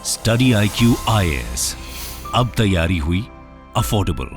Study IQ IAS, अब तैयारी हुई अफोर्डेबल।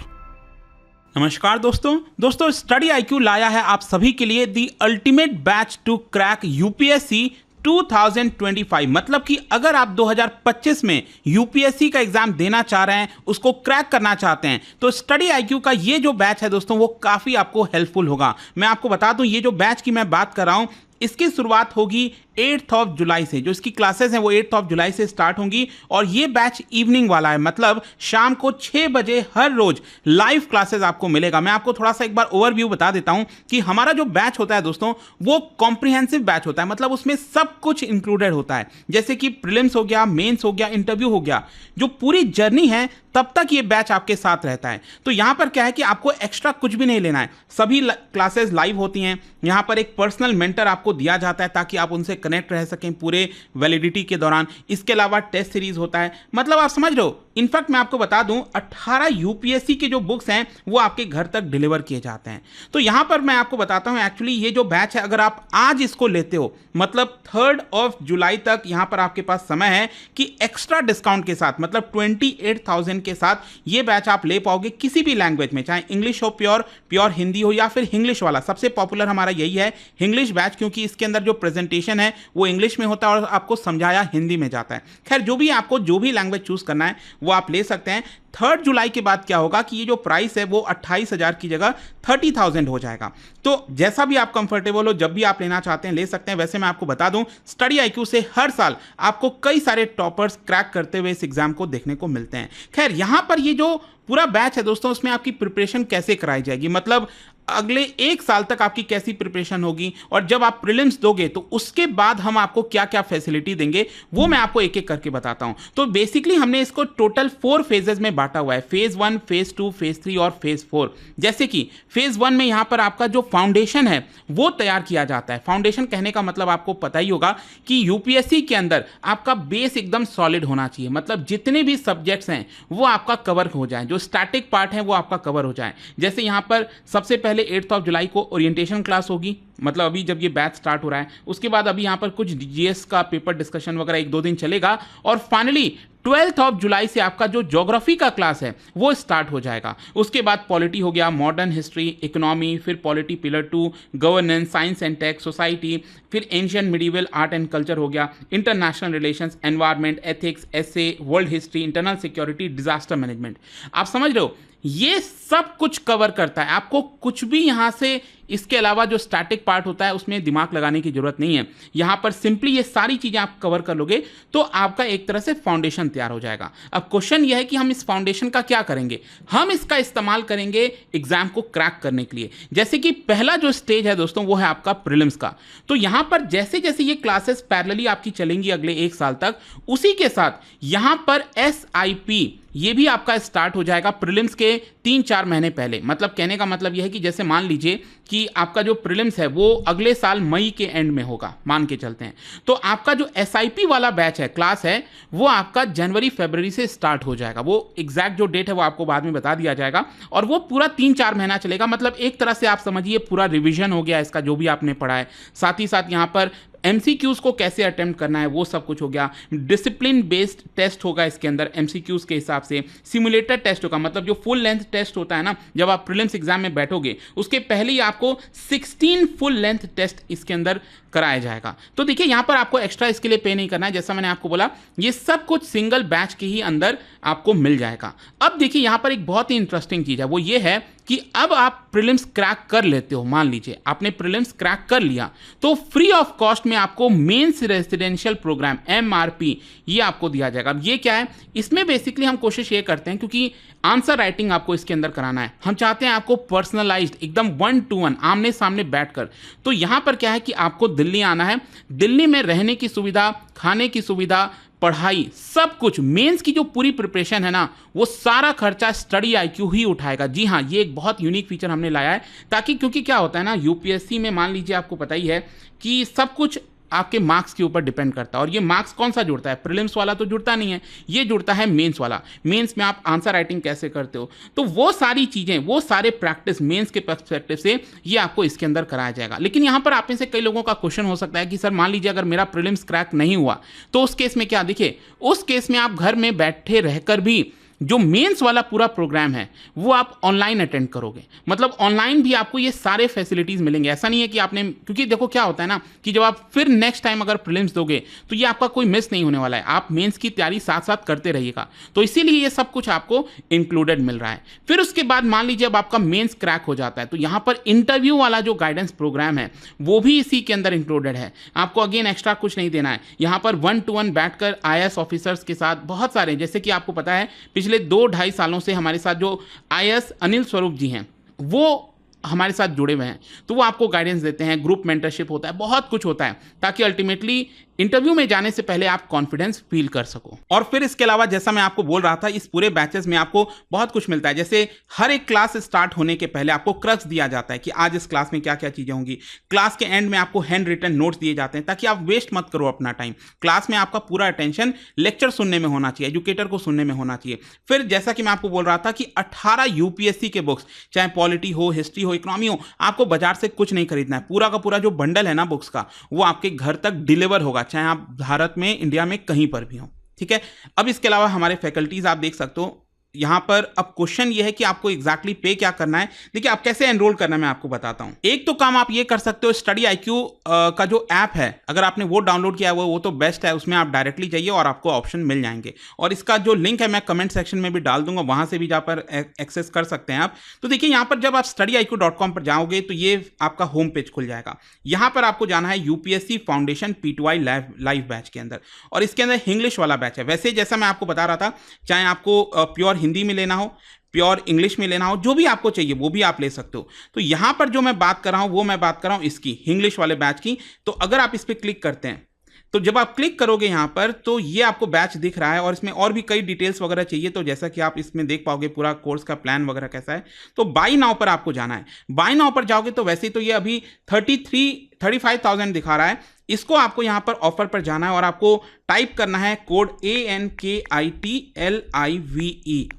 नमस्कार दोस्तों स्टडी IQ लाया है आप सभी के लिए the ultimate batch to crack UPSC 2025। मतलब कि अगर आप 2025 में यूपीएससी का एग्जाम देना चाह रहे हैं, उसको क्रैक करना चाहते हैं, तो स्टडी IQ का ये जो बैच है दोस्तों वो काफ़ी आपको हेल्पफुल होगा। मैं आपको बता दूं, ये जो बैच की मैं बात कर रहा हूं इसकी शुरुआत होगी 8 जुलाई से। जो इसकी क्लासेस हैं वो 8 जुलाई से स्टार्ट होंगी और ये बैच इवनिंग वाला है, मतलब शाम को 6 बजे हर रोज लाइव क्लासेस आपको मिलेगा। मैं आपको थोड़ा सा एक बार ओवरव्यू बता देता हूं कि हमारा जो बैच होता है दोस्तों वो कॉम्प्रिहेंसिव बैच होता है, मतलब उसमें सब कुछ इंक्लूडेड होता है, जैसे कि प्रीलिम्स हो गया, मेंस हो गया, इंटरव्यू हो गया। जो पूरी जर्नी है तब तक ये बैच आपके साथ रहता है। तो यहां पर क्या है कि आपको एक्स्ट्रा कुछ भी नहीं लेना है, सभी क्लासेस लाइव होती हैं। यहां पर एक पर्सनल मेंटर आपको दिया जाता है ताकि आप उनसे कनेक्ट रह सकें पूरे वैलिडिटी के दौरान। इसके अलावा टेस्ट सीरीज होता है, मतलब आप समझ रहे हो। इनफैक्ट मैं आपको बता दूं 18 यूपीएससी के जो बुक्स हैं वो आपके घर तक डिलीवर किए जाते हैं। तो यहां पर मैं आपको बताता हूं, एक्चुअली ये जो बैच है अगर आप आज इसको लेते हो, मतलब 3 जुलाई तक यहां पर आपके पास समय है कि एक्स्ट्रा डिस्काउंट के साथ, मतलब 28,000 के साथ ये बैच आप ले पाओगे किसी भी लैंग्वेज में, चाहे इंग्लिश हो, प्योर हिंदी हो, या फिर इंग्लिश वाला। सबसे पॉपुलर हमारा यही है इंग्लिश बैच, क्योंकि इसके अंदर जो प्रेजेंटेशन है वो इंग्लिश में होता है और आपको समझाया हिंदी में जाता है। खैर, जो भी आपको जो भी लैंग्वेज चूज करना है वो आप ले सकते हैं। 3 जुलाई के बाद क्या होगा कि ये जो प्राइस है वो 28,000 की जगह 30,000 हो जाएगा। तो जैसा भी आप कंफर्टेबल हो, जब भी आप लेना चाहते हैं ले सकते हैं। वैसे मैं आपको बता दूं, स्टडी IQ से हर साल आपको कई सारे टॉपर्स क्रैक करते हुए इस एग्जाम को देखने को मिलते हैं। खैर, यहां पर ये जो पूरा बैच है दोस्तों, उसमें आपकी प्रिपरेशन कैसे कराई जाएगी, मतलब अगले 1 साल तक आपकी कैसी प्रिपरेशन होगी, और जब आप प्रीलिम्स दोगे तो उसके बाद हम आपको क्या क्या फैसिलिटी देंगे वो मैं आपको एक एक करके बताता हूं। तो बेसिकली हमने इसको टोटल 4 फेजेस में बांटा हुआ है, फेज 1, फेज 2, फेज 3 और फेज 4। जैसे कि फेज 1 में यहां पर आपका जो फाउंडेशन है वो तैयार किया जाता है। फाउंडेशन कहने का मतलब आपको पता ही होगा कि यूपीएससी के अंदर आपका बेस एकदम सॉलिड होना चाहिए, मतलब जितने भी सब्जेक्ट्स हैं वो आपका कवर हो जाए, जो स्टैटिक पार्ट है वो आपका कवर हो जाए। जैसे यहां पर सबसे पहले 8 जुलाई को ओरिएंटेशन क्लास होगी, मतलब अभी जब ये बैच स्टार्ट हो रहा है। उसके बाद अभी यहां पर कुछ जीएस का पेपर डिस्कशन वगैरह 1-2 दिन चलेगा, और फाइनली 12 जुलाई से आपका जो ज्योग्राफी का क्लास है वो स्टार्ट हो जाएगा। उसके बाद पॉलिटी हो गया, मॉडर्न हिस्ट्री, इकोनॉमी, फिर polity pillar 2, governance, science and tech, society, फिर ancient medieval art and culture हो गया, international relations, environment, ethics, essay, world history, internal security, disaster management. आप समझ रहे हो, ये सब कुछ कवर करता है। आपको कुछ भी यहां से इसके अलावा जो स्टैटिक पार्ट होता है उसमें दिमाग लगाने की जरूरत नहीं है। यहां पर सिंपली ये सारी चीजें आप कवर कर लोगे तो आपका एक तरह से फाउंडेशन तैयार हो जाएगा। अब क्वेश्चन यह है कि हम इस फाउंडेशन का क्या करेंगे। हम इसका इस्तेमाल करेंगे एग्जाम को क्रैक करने के लिए। जैसे कि पहला जो स्टेज है दोस्तों वो है आपका प्रीलिम्स का। तो यहां पर जैसे जैसे ये क्लासेस पैरेलली आपकी चलेंगी अगले 1 साल तक, उसी के साथ यहां पर SIP ये भी आपका स्टार्ट हो जाएगा प्रीलिम्स के 3-4 महीने पहले। मतलब कहने का मतलब यह है कि जैसे मान लीजिए कि आपका जो प्रीलिम्स है वो अगले साल मई के एंड में होगा, मान के चलते हैं, तो आपका जो SIP वाला बैच है, क्लास है, वो आपका जनवरी-फरवरी से स्टार्ट हो जाएगा। वो एग्जैक्ट जो डेट है वो आपको बाद में बता दिया जाएगा, और वो पूरा 3-4 महीना चलेगा। मतलब एक तरह से आप समझिए पूरा रिविजन हो गया इसका, जो भी आपने पढ़ा है। साथ ही साथ यहाँ पर MCQs को कैसे अटेम्प्ट करना है वो सब कुछ हो गया। डिसिप्लिन बेस्ड टेस्ट होगा इसके अंदर MCQs के हिसाब से। सिमुलेटर टेस्ट होगा, मतलब जो फुल लेंथ टेस्ट होता है ना, जब आप प्रीलिम्स एग्जाम में बैठोगे उसके पहले ही आपको 16 फुल लेंथ टेस्ट इसके अंदर कराया जाएगा। तो देखिए यहाँ पर आपको एक्स्ट्रा इसके लिए पे नहीं करना है। जैसा मैंने आपको बोला, ये सब कुछ सिंगल बैच के ही अंदर आपको मिल जाएगा। अब देखिए यहाँ पर एक बहुत ही इंटरेस्टिंग चीज है, वो ये है कि अब आप प्रीलिम्स क्रैक कर लेते हो, मान लीजिए आपने प्रीलिम्स क्रैक कर लिया, तो फ्री ऑफ कॉस्ट में आपको मेंस रेजिडेंशियल प्रोग्राम MRP ये आपको दिया जाएगा। अब ये क्या है, इसमें बेसिकली हम कोशिश ये करते हैं, क्योंकि आंसर राइटिंग आपको इसके अंदर कराना है, हम चाहते हैं आपको पर्सनलाइज्ड एकदम 1-to-1 आमने सामने बैठकर। तो यहां पर क्या है कि आपको दिल्ली आना है, दिल्ली में रहने की सुविधा, खाने की सुविधा, पढ़ाई, सब कुछ, मेंस की जो पूरी प्रिपरेशन है ना, वो सारा खर्चा स्टडी IQ ही उठाएगा। जी हाँ, ये एक बहुत यूनिक फीचर हमने लाया है, ताकि क्योंकि क्या होता है ना, यूपीएससी में मान लीजिए आपको पता ही है कि सब कुछ आपके मार्क्स के ऊपर डिपेंड करता है। और ये मार्क्स कौन सा जुड़ता है? प्रीलिम्स वाला तो जुड़ता नहीं है, ये जुड़ता है मेंस वाला। मेंस में आप आंसर राइटिंग कैसे करते हो, तो वो सारी चीज़ें, वो सारे प्रैक्टिस मेंस के पर्सपेक्टिव से ये आपको इसके अंदर कराया जाएगा। लेकिन यहाँ पर आप में से कई लोगों का क्वेश्चन हो सकता है कि सर मान लीजिए अगर मेरा प्रीलिम्स क्रैक नहीं हुआ तो उस केस में क्या? देखिए, उस केस में आप घर में बैठे रहकर भी जो मेंस वाला पूरा प्रोग्राम है वो आप ऑनलाइन अटेंड करोगे। मतलब ऑनलाइन भी आपको ये सारे फैसिलिटीज़ मिलेंगे। ऐसा नहीं है कि आपने, क्योंकि देखो क्या होता है ना कि जब आप फिर नेक्स्ट टाइम अगर प्रीलिम्स दोगे तो ये आपका कोई मिस नहीं होने वाला है। आप मेंस की तैयारी साथ साथ करते रहिएगा, तो इसीलिए ये सब कुछ आपको इंक्लूडेड मिल रहा है। फिर उसके बाद मान लीजिए अब आपका मेंस क्रैक हो जाता है तो यहाँ पर इंटरव्यू वाला जो गाइडेंस प्रोग्राम है वो भी इसी के अंदर इंक्लूडेड है। आपको अगेन एक्स्ट्रा कुछ नहीं देना है। यहाँ पर 1-to-1 बैठकर IAS ऑफिसर्स के साथ बहुत सारे, जैसे कि आपको पता है पिछले 2-2.5 सालों से हमारे साथ जो IAS अनिल स्वरूप जी हैं वो हमारे साथ जुड़े हुए हैं, तो वो आपको गाइडेंस देते हैं, ग्रुप मेंटरशिप होता है, बहुत कुछ होता है ताकि अल्टीमेटली इंटरव्यू में जाने से पहले आप कॉन्फिडेंस फील कर सको। और फिर इसके अलावा जैसा मैं आपको बोल रहा था, इस पूरे बैचेस में आपको बहुत कुछ मिलता है। जैसे हर एक क्लास स्टार्ट होने के पहले आपको क्रक्स दिया जाता है कि आज इस क्लास में क्या क्या चीज़ें होंगी। क्लास के एंड में आपको हैंड रिटन नोट्स दिए जाते हैं ताकि आप वेस्ट मत करो अपना टाइम। क्लास में आपका पूरा अटेंशन लेक्चर सुनने में होना चाहिए, एजुकेटर को सुनने में होना चाहिए। फिर जैसा कि मैं आपको बोल रहा था कि 18 UPSC के बुक्स, चाहे पॉलिटी हो, हिस्ट्री हो, इकोनॉमी हो, आपको बाजार से कुछ नहीं खरीदना है। पूरा का पूरा जो बंडल है ना बुक्स का, वो आपके घर तक डिलीवर होगा, चाहे आप भारत में, इंडिया में कहीं पर भी हो। ठीक है। अब इसके अलावा हमारे फैकल्टीज आप देख सकते हो यहाँ पर। अब क्वेश्चन ये है कि आपको एग्जैक्टली पे क्या करना है। देखिए, आप कैसे एनरोल करना है मैं आपको बताता हूँ। एक तो काम आप ये कर सकते हो, स्टडी IQ का जो ऐप है, अगर आपने वो डाउनलोड किया हुआ वो तो बेस्ट है। उसमें आप डायरेक्टली जाइए और आपको ऑप्शन मिल जाएंगे। और इसका जो लिंक है मैं कमेंट सेक्शन में भी डाल दूंगा, वहां से भी जहाँ पर एक्सेस कर सकते हैं आप। तो देखिए, यहाँ पर जब आप studyiq.com पर जाओगे तो ये आपका होम पेज खुल जाएगा। यहाँ पर आपको जाना है UPSC foundation P2I live batch के अंदर, और इसके अंदर इंग्लिश वाला बैच है। वैसे जैसा मैं आपको बता रहा था, चाहे आपको प्योर हिंदी में लेना हो, प्योर इंग्लिश में लेना हो, जो भी आपको चाहिए वो भी आप ले सकते हो। तो यहां पर जो मैं बात कर रहा हूं वो मैं बात कर रहा हूं इसकी, इंग्लिश वाले बैच की। तो अगर आप इस पर क्लिक करते हैं तो जब आप क्लिक करोगे यहां पर तो ये आपको बैच दिख रहा है, और इसमें और भी कई डिटेल्स वगैरह चाहिए। तो जैसा कि आप इसमें देख पाओगे पूरा कोर्स का प्लान वगैरह कैसा है। तो बाय नाउ पर आपको जाना है। बाय नाउ पर जाओगे तो वैसे तो ये अभी 35,000 दिखा रहा है। इसको आपको यहाँ पर ऑफर पर जाना है और आपको टाइप करना है कोड ANKITLIVE,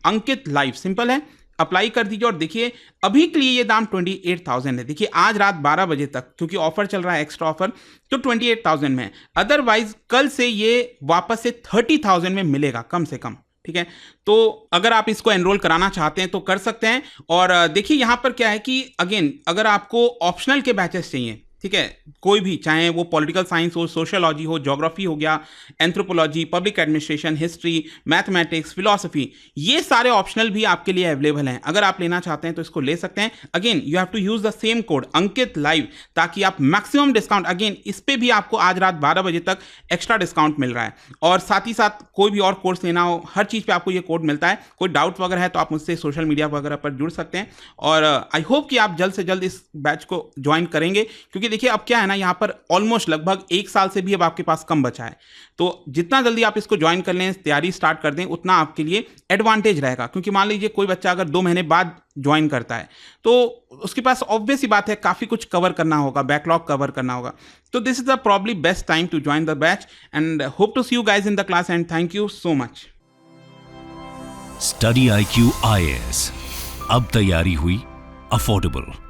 अंकित लाइव। सिंपल है, अप्लाई कर दीजिए। और देखिए, अभी के लिए ये दाम 28,000 है। देखिए, आज रात 12 बजे तक, क्योंकि ऑफर चल रहा है, एक्स्ट्रा ऑफर, तो 28,000 में है। अदरवाइज कल से ये वापस से 30,000 में मिलेगा कम से कम। ठीक है, तो अगर आप इसको एनरोल कराना चाहते हैं तो कर सकते हैं। और देखिए, यहाँ पर क्या है कि अगेन, अगर आपको ऑप्शनल के बैचेस चाहिए, ठीक है, कोई भी, चाहे वो पॉलिटिकल साइंस हो, सोशियोलॉजी हो, ज्योग्राफी हो गया, anthropology, public administration, history, mathematics, philosophy, ये सारे ऑप्शनल भी आपके लिए अवेलेबल हैं। अगर आप लेना चाहते हैं तो इसको ले सकते हैं। Again, you have to use the same code Ankit live, ताकि आप मैक्सिमम डिस्काउंट, अगेन इस पे भी आपको आज रात 12 बजे तक एक्स्ट्रा डिस्काउंट मिल रहा है। और साथ ही साथ कोई भी और कोर्स लेना हो, हर चीज़ पे आपको ये कोड मिलता है। कोई डाउट वगैरह है तो आप मुझसे सोशल मीडिया वगैरह पर जुड़ सकते हैं। और आई होप कि आप जल्द से जल्द इस बैच को ज्वाइन करेंगे, क्योंकि देखिए अब क्या है ना, यहाँ पर ऑलमोस्ट लगभग 1 साल से भी अब आपके पास कम बचा है। तो जितना जल्दी आप इसको ज्वाइन कर लें, तैयारी स्टार्ट कर दें, उतना आपके लिए एडवांटेज रहेगा। क्योंकि मान लीजिए कोई बच्चा अगर 2 महीने बाद ज्वाइन करता है तो उसके पास ऑब्वियस ही बात है काफ़ी कुछ कवर करना होगा, बैकलॉग कवर करना होगा। तो this is the probably best time to join the batch and hope to see you guys in the class and thank you so much. Study IQ IAS, अब तैयारी हुई अफोर्डेबल।